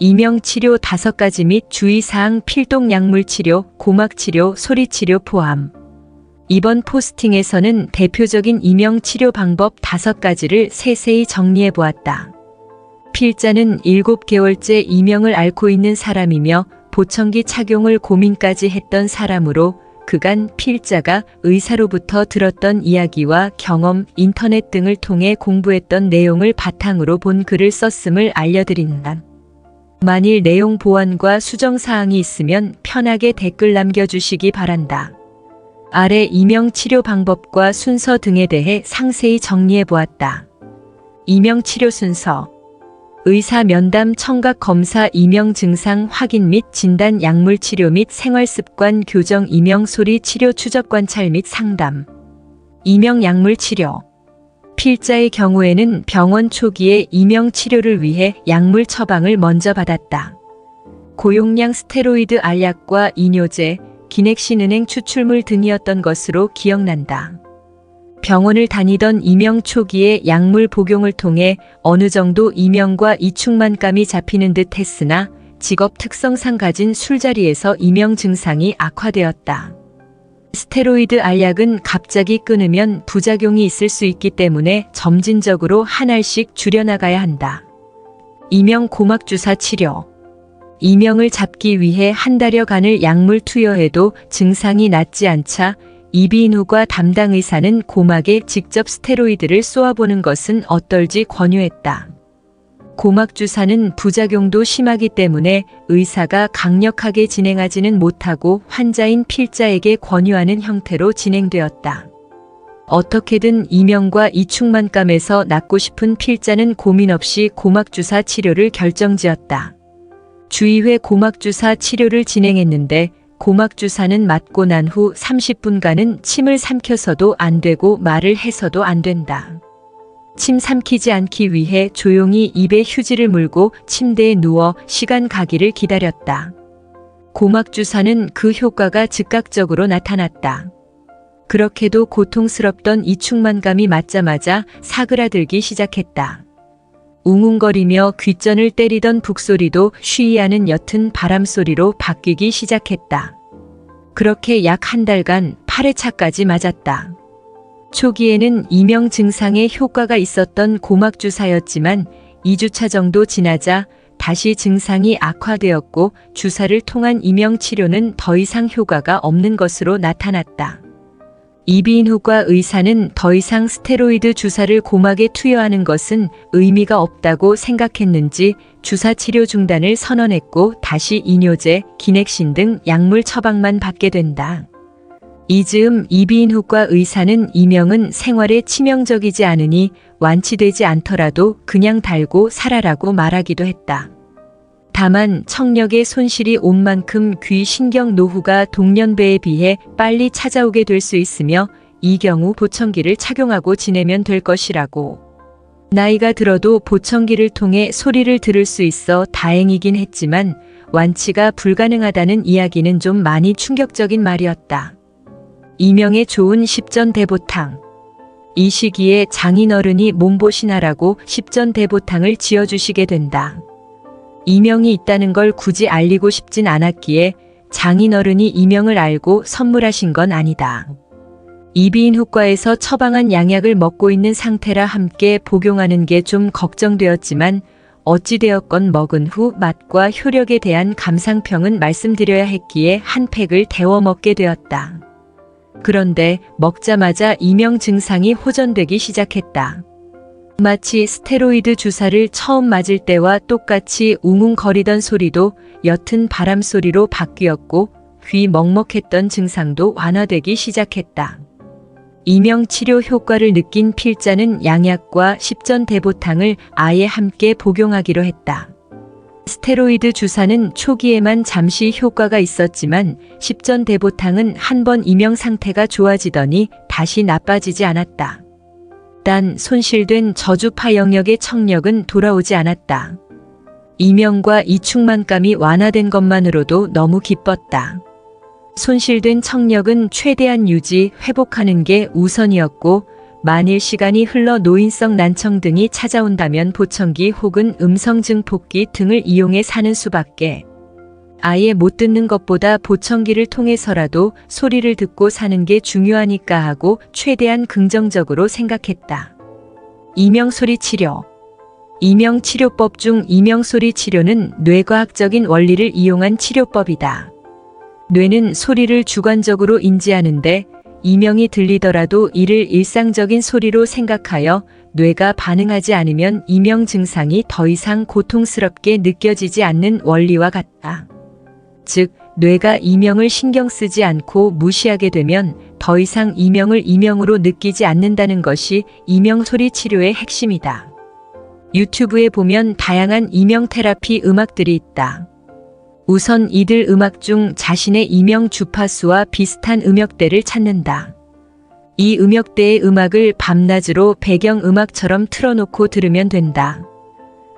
이명치료 5가지 및 주의사항 필독 약물치료, 고막치료, 소리치료 포함. 이번 포스팅에서는 대표적인 이명치료 방법 5가지를 세세히 정리해 보았다. 필자는 7개월째 이명을 앓고 있는 사람이며 보청기 착용을 고민까지 했던 사람으로 그간 필자가 의사로부터 들었던 이야기와 경험, 인터넷 등을 통해 공부했던 내용을 바탕으로 본 글을 썼음을 알려드린다. 만일 내용 보완과 수정사항이 있으면 편하게 댓글 남겨주시기 바란다. 아래 이명치료 방법과 순서 등에 대해 상세히 정리해 보았다. 이명치료 순서. 의사 면담, 청각 검사, 이명 증상 확인 및 진단, 약물 치료 및 생활습관 교정, 이명 소리 치료, 추적 관찰 및 상담. 이명 약물 치료. 필자의 경우에는 병원 초기에 이명 치료를 위해 약물 처방을 먼저 받았다. 고용량 스테로이드 알약과 이뇨제, 기넥신은행 추출물 등이었던 것으로 기억난다. 병원을 다니던 이명 초기에 약물 복용을 통해 어느 정도 이명과 이충만감이 잡히는 듯 했으나 직업 특성상 가진 술자리에서 이명 증상이 악화되었다. 스테로이드 알약은 갑자기 끊으면 부작용이 있을 수 있기 때문에 점진적으로 한 알씩 줄여나가야 한다. 이명 고막주사 치료. 이명을 잡기 위해 한 달여간을 약물 투여해도 증상이 낫지 않자 이비인후과 담당 의사는 고막에 직접 스테로이드를 쏘아보는 것은 어떨지 권유했다. 고막주사는 부작용도 심하기 때문에 의사가 강력하게 진행하지는 못하고 환자인 필자에게 권유하는 형태로 진행되었다. 어떻게든 이명과 이충만감에서 낫고 싶은 필자는 고민 없이 고막주사 치료를 결정지었다. 주의회 고막주사 치료를 진행했는데 고막주사는 맞고 난 후 30분간은 침을 삼켜서도 안 되고 말을 해서도 안 된다. 침 삼키지 않기 위해 조용히 입에 휴지를 물고 침대에 누워 시간 가기를 기다렸다. 고막주사는 그 효과가 즉각적으로 나타났다. 그렇게도 고통스럽던 이충만감이 맞자마자 사그라들기 시작했다. 웅웅거리며 귓전을 때리던 북소리도 쉬이하는 옅은 바람소리로 바뀌기 시작했다. 그렇게 약 한 달간 8회차까지 맞았다. 초기에는 이명 증상에 효과가 있었던 고막주사였지만 2주차 정도 지나자 다시 증상이 악화되었고 주사를 통한 이명 치료는 더 이상 효과가 없는 것으로 나타났다. 이비인후과 의사는 더 이상 스테로이드 주사를 고막에 투여하는 것은 의미가 없다고 생각했는지 주사 치료 중단을 선언했고 다시 이뇨제, 기넥신 등 약물 처방만 받게 된다. 이즈음 이비인후과 의사는 이명은 생활에 치명적이지 않으니 완치되지 않더라도 그냥 달고 살아라고 말하기도 했다. 다만 청력의 손실이 온 만큼 귀 신경 노후가 동년배에 비해 빨리 찾아오게 될 수 있으며 이 경우 보청기를 착용하고 지내면 될 것이라고. 나이가 들어도 보청기를 통해 소리를 들을 수 있어 다행이긴 했지만 완치가 불가능하다는 이야기는 좀 많이 충격적인 말이었다. 이명에 좋은 십전대보탕. 이 시기에 장인어른이 몸보신하라고 십전대보탕을 지어주시게 된다. 이명이 있다는 걸 굳이 알리고 싶진 않았기에 장인어른이 이명을 알고 선물하신 건 아니다. 이비인후과에서 처방한 양약을 먹고 있는 상태라 함께 복용하는 게 좀 걱정되었지만 어찌되었건 먹은 후 맛과 효력에 대한 감상평은 말씀드려야 했기에 한 팩을 데워 먹게 되었다. 그런데 먹자마자 이명 증상이 호전되기 시작했다. 마치 스테로이드 주사를 처음 맞을 때와 똑같이 웅웅거리던 소리도 옅은 바람소리로 바뀌었고 귀 먹먹했던 증상도 완화되기 시작했다. 이명 치료 효과를 느낀 필자는 양약과 십전대보탕을 아예 함께 복용하기로 했다. 스테로이드 주사는 초기에만 잠시 효과가 있었지만 십전대보탕은 한 번 이명 상태가 좋아지더니 다시 나빠지지 않았다. 단 손실된 저주파 영역의 청력은 돌아오지 않았다. 이명과 이충만감이 완화된 것만으로도 너무 기뻤다. 손실된 청력은 최대한 유지, 회복하는 게 우선이었고 만일 시간이 흘러 노인성 난청 등이 찾아온다면 보청기 혹은 음성 증폭기 등을 이용해 사는 수밖에. 아예 못 듣는 것보다 보청기를 통해서라도 소리를 듣고 사는 게 중요하니까 하고 최대한 긍정적으로 생각했다. 이명소리 치료. 이명치료법 중 이명소리 치료는 뇌과학적인 원리를 이용한 치료법이다. 뇌는 소리를 주관적으로 인지하는데 이명이 들리더라도 이를 일상적인 소리로 생각하여 뇌가 반응하지 않으면 이명 증상이 더 이상 고통스럽게 느껴지지 않는 원리와 같다. 즉, 뇌가 이명을 신경 쓰지 않고 무시하게 되면 더 이상 이명을 이명으로 느끼지 않는다는 것이 이명소리 치료의 핵심이다. 유튜브에 보면 다양한 이명 테라피 음악들이 있다. 우선 이들 음악 중 자신의 이명 주파수와 비슷한 음역대를 찾는다. 이 음역대의 음악을 밤낮으로 배경 음악처럼 틀어놓고 들으면 된다.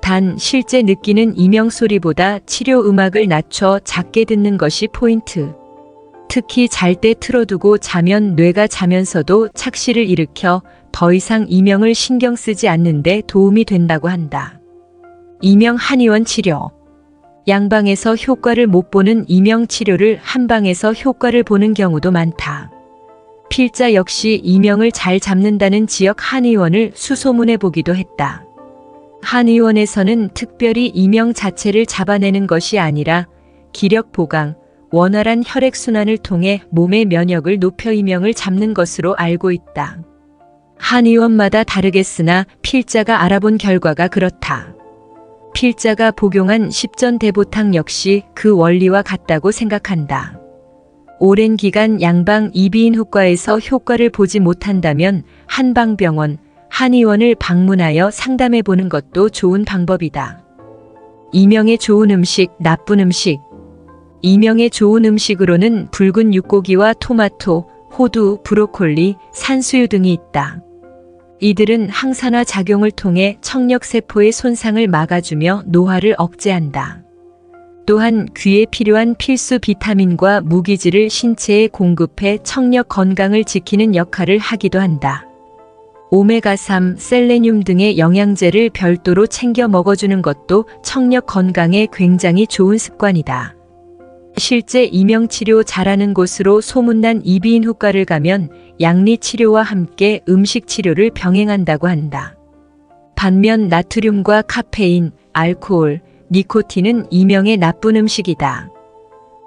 단 실제 느끼는 이명 소리보다 치료 음악을 낮춰 작게 듣는 것이 포인트. 특히 잘 때 틀어두고 자면 뇌가 자면서도 착시를 일으켜 더 이상 이명을 신경 쓰지 않는데 도움이 된다고 한다. 이명 한의원 치료. 양방에서 효과를 못 보는 이명 치료를 한방에서 효과를 보는 경우도 많다. 필자 역시 이명을 잘 잡는다는 지역 한의원을 수소문해 보기도 했다. 한의원에서는 특별히 이명 자체를 잡아내는 것이 아니라 기력 보강, 원활한 혈액순환을 통해 몸의 면역을 높여 이명을 잡는 것으로 알고 있다. 한의원마다 다르겠으나 필자가 알아본 결과가 그렇다. 필자가 복용한 십전대보탕 역시 그 원리와 같다고 생각한다. 오랜 기간 양방 이비인 후과에서 효과를 보지 못한다면 한방병원, 한의원을 방문하여 상담해 보는 것도 좋은 방법이다. 이명에 좋은 음식, 나쁜 음식. 이명에 좋은 음식으로는 붉은 육고기와 토마토, 호두, 브로콜리, 산수유 등이 있다. 이들은 항산화 작용을 통해 청력세포의 손상을 막아주며 노화를 억제한다. 또한 귀에 필요한 필수 비타민과 무기질을 신체에 공급해 청력 건강을 지키는 역할을 하기도 한다. 오메가3, 셀레늄 등의 영양제를 별도로 챙겨 먹어주는 것도 청력 건강에 굉장히 좋은 습관이다. 실제 이명치료 잘하는 곳으로 소문난 이비인 후과를 가면 약리치료와 함께 음식치료를 병행한다고 한다. 반면 나트륨과 카페인, 알코올, 니코틴은 이명에 나쁜 음식이다.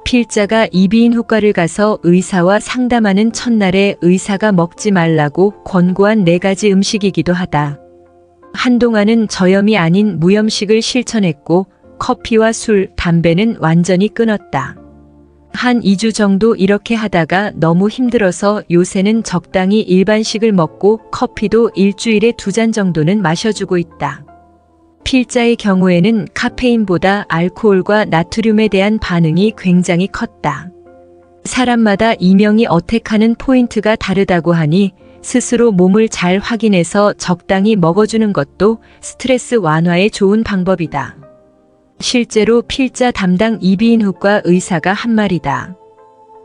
필자가 이비인 후과를 가서 의사와 상담하는 첫날에 의사가 먹지 말라고 권고한 4가지 음식이기도 하다. 한동안은 저염이 아닌 무염식을 실천했고 커피와 술, 담배는 완전히 끊었다. 한 2주 정도 이렇게 하다가 너무 힘들어서 요새는 적당히 일반식을 먹고 커피도 일주일에 2잔 정도는 마셔주고 있다. 필자의 경우에는 카페인보다 알코올과 나트륨에 대한 반응이 굉장히 컸다. 사람마다 이명이 어택하는 포인트가 다르다고 하니 스스로 몸을 잘 확인해서 적당히 먹어주는 것도 스트레스 완화에 좋은 방법이다. 실제로 필자 담당 이비인 후과 의사가 한 말이다.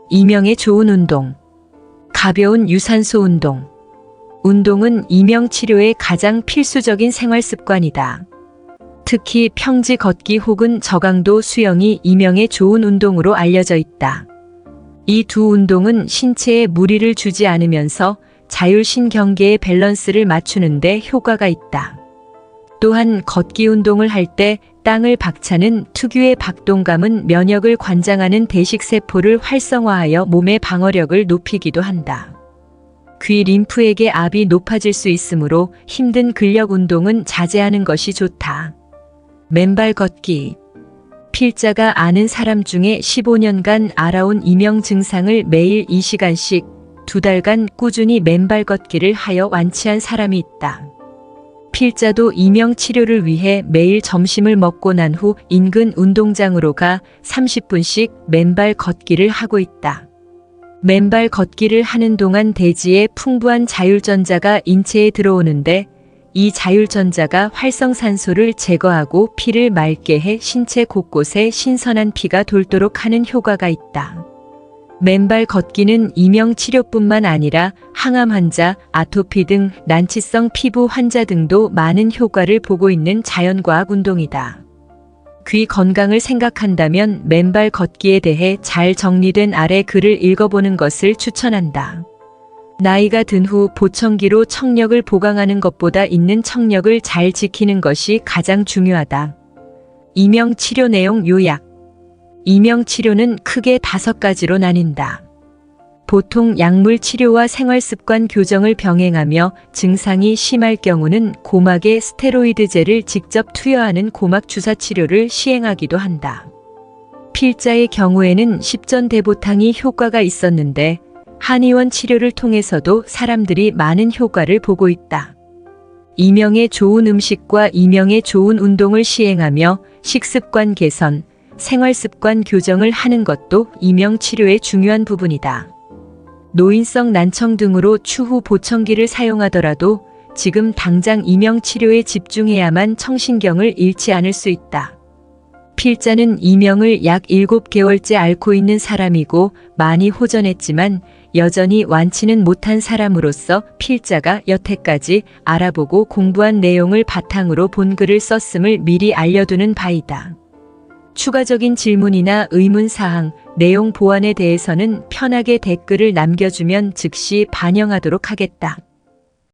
이명에 좋은 운동. 가벼운 유산소 운동. 운동은 이명 치료의 가장 필수적인 생활 습관이다. 특히 평지 걷기 혹은 저강도 수영이 이명에 좋은 운동으로 알려져 있다. 이 두 운동은 신체에 무리를 주지 않으면서 자율신경계의 밸런스를 맞추는 데 효과가 있다. 또한 걷기 운동을 할 때 땅을 박차는 특유의 박동감은 면역을 관장하는 대식세포를 활성화하여 몸의 방어력을 높이기도 한다. 귀 림프액의 압이 높아질 수 있으므로 힘든 근력 운동은 자제하는 것이 좋다. 맨발 걷기. 필자가 아는 사람 중에 15년간 알아온 이명 증상을 매일 2시간씩 2달간 꾸준히 맨발 걷기를 하여 완치한 사람이 있다. 필자도 이명 치료를 위해 매일 점심을 먹고 난 후 인근 운동장으로 가 30분씩 맨발 걷기를 하고 있다. 맨발 걷기를 하는 동안 대지에 풍부한 자율전자가 인체에 들어오는데 이 자율전자가 활성산소를 제거하고 피를 맑게 해 신체 곳곳에 신선한 피가 돌도록 하는 효과가 있다. 맨발 걷기는 이명 치료뿐만 아니라 항암 환자, 아토피 등 난치성 피부 환자 등도 많은 효과를 보고 있는 자연과학 운동이다. 귀 건강을 생각한다면 맨발 걷기에 대해 잘 정리된 아래 글을 읽어보는 것을 추천한다. 나이가 든 후 보청기로 청력을 보강하는 것보다 있는 청력을 잘 지키는 것이 가장 중요하다. 이명 치료 내용 요약. 이명 치료는 크게 5가지로 나뉜다. 보통 약물 치료와 생활습관 교정을 병행하며 증상이 심할 경우는 고막에 스테로이드제를 직접 투여하는 고막 주사 치료를 시행하기도 한다. 필자의 경우에는 십전대보탕이 효과가 있었는데 한의원 치료를 통해서도 사람들이 많은 효과를 보고 있다. 이명의 좋은 음식과 이명의 좋은 운동을 시행하며 식습관 개선, 생활습관 교정을 하는 것도 이명 치료의 중요한 부분이다. 노인성 난청 등으로 추후 보청기를 사용하더라도 지금 당장 이명 치료에 집중해야만 청신경을 잃지 않을 수 있다. 필자는 이명을 약 7개월째 앓고 있는 사람이고 많이 호전했지만 여전히 완치는 못한 사람으로서 필자가 여태까지 알아보고 공부한 내용을 바탕으로 본 글을 썼음을 미리 알려두는 바이다. 추가적인 질문이나 의문사항, 내용 보완에 대해서는 편하게 댓글을 남겨주면 즉시 반영하도록 하겠다.